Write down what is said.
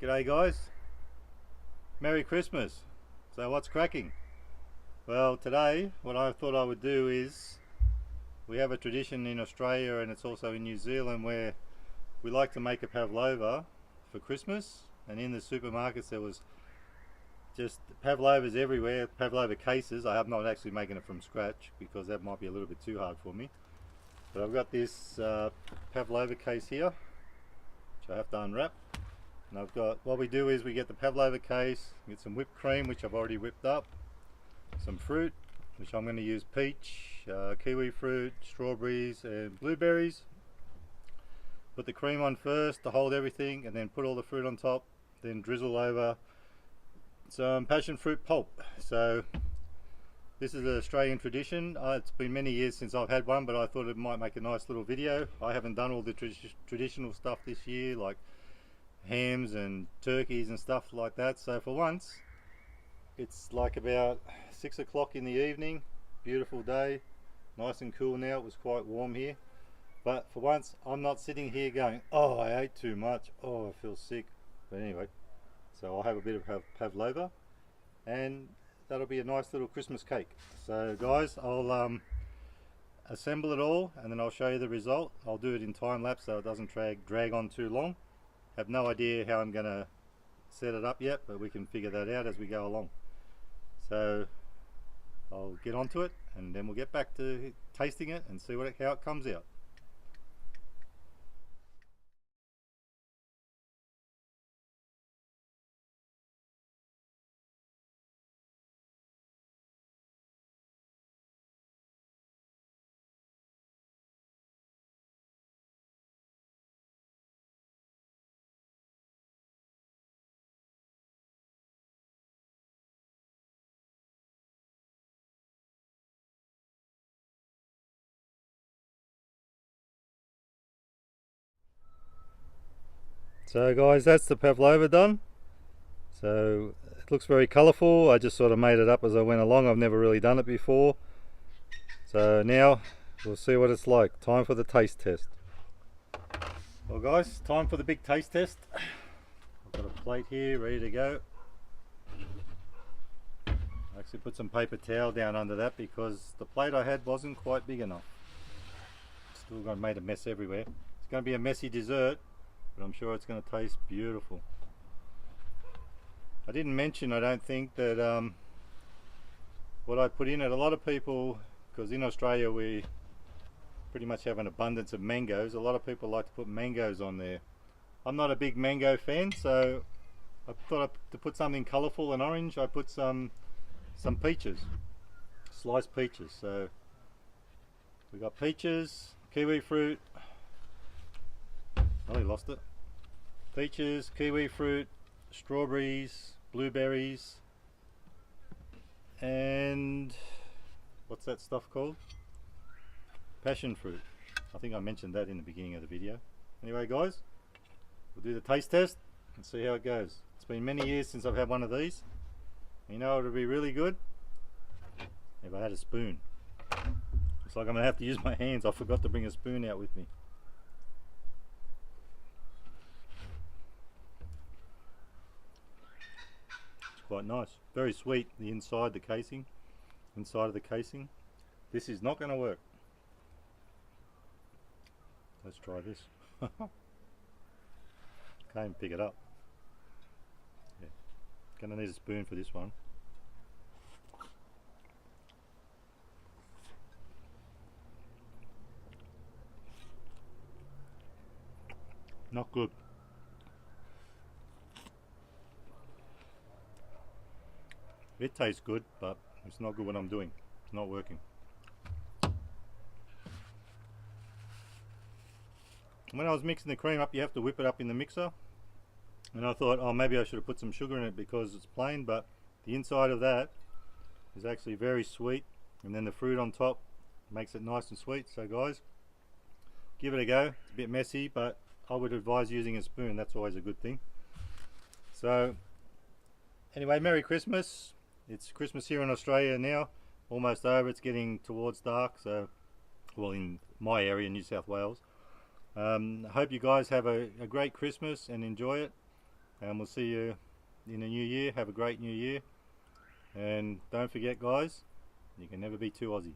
G'day guys, Merry Christmas. So what's cracking? Well, today what I thought I would do is, we have a tradition in Australia and it's also in New Zealand where we like to make a pavlova for Christmas, and in the supermarkets there was just pavlovas everywhere, pavlova cases. I'm not actually making it from scratch because that might be a little bit too hard for me, but I've got this pavlova case here which I have to unwrap. And I've got, what we do is we get the pavlova case, get some whipped cream which I've already whipped up, some fruit which I'm going to use peach, kiwi fruit, strawberries and blueberries. Put the cream on first to hold everything and then put all the fruit on top, then drizzle over some passion fruit pulp. So this is an Australian tradition. It's been many years since I've had one, but I thought it might make a nice little video. I haven't done all the traditional stuff this year, like hams and turkeys and stuff like that. So for once, it's like about 6 o'clock in the evening, beautiful day, nice and cool now. It was quite warm here, but for once I'm not sitting here going, oh, I ate too much, oh, I feel sick. But anyway, so I'll have a bit of pavlova and that'll be a nice little Christmas cake. So guys, I'll assemble it all and then I'll show you the result. I'll do it in time lapse so it doesn't drag on too long. Have no idea how I'm going to set it up yet, but we can figure that out as we go along. So I'll get onto it and then we'll get back to tasting it and see how it comes out. So guys, that's the pavlova done. So it looks very colourful. I just sort of made it up as I went along. I've never really done it before. So now we'll see what it's like. Time for the taste test. Well guys, time for the big taste test. I've got a plate here ready to go. I actually put some paper towel down under that because the plate I had wasn't quite big enough. Still made a mess everywhere. It's going to be a messy dessert, but I'm sure it's going to taste beautiful. I didn't mention, I don't think, that what I put in it. A lot of people, because in Australia we pretty much have an abundance of mangoes, a lot of people like to put mangoes on there. I'm not a big mango fan, so I thought to put something colourful and orange, I put some peaches, sliced peaches. So we got peaches, kiwi fruit, I lost it. Peaches, kiwi fruit, strawberries, blueberries, and what's that stuff called? Passion fruit. I think I mentioned that in the beginning of the video. Anyway guys, we'll do the taste test and see how it goes. It's been many years since I've had one of these. You know it would be really good if I had a spoon. Looks like I'm going to have to use my hands. I forgot to bring a spoon out with me. Quite nice, very sweet. The inside of the casing. This is not going to work. Let's try this. Can't even pick it up. Yeah. Gonna need a spoon for this one. Not good. It tastes good, but it's not good what I'm doing. It's not working. When I was mixing the cream up, you have to whip it up in the mixer. And I thought, oh, maybe I should have put some sugar in it because it's plain, but the inside of that is actually very sweet. And then the fruit on top makes it nice and sweet. So guys, give it a go. It's a bit messy, but I would advise using a spoon. That's always a good thing. So anyway, Merry Christmas. It's Christmas here in Australia now, almost over. It's getting towards dark, so, well, in my area, New South Wales. I hope you guys have a great Christmas and enjoy it. and we'll see you in the new year. Have a great new year, and don't forget guys, you can never be too Aussie.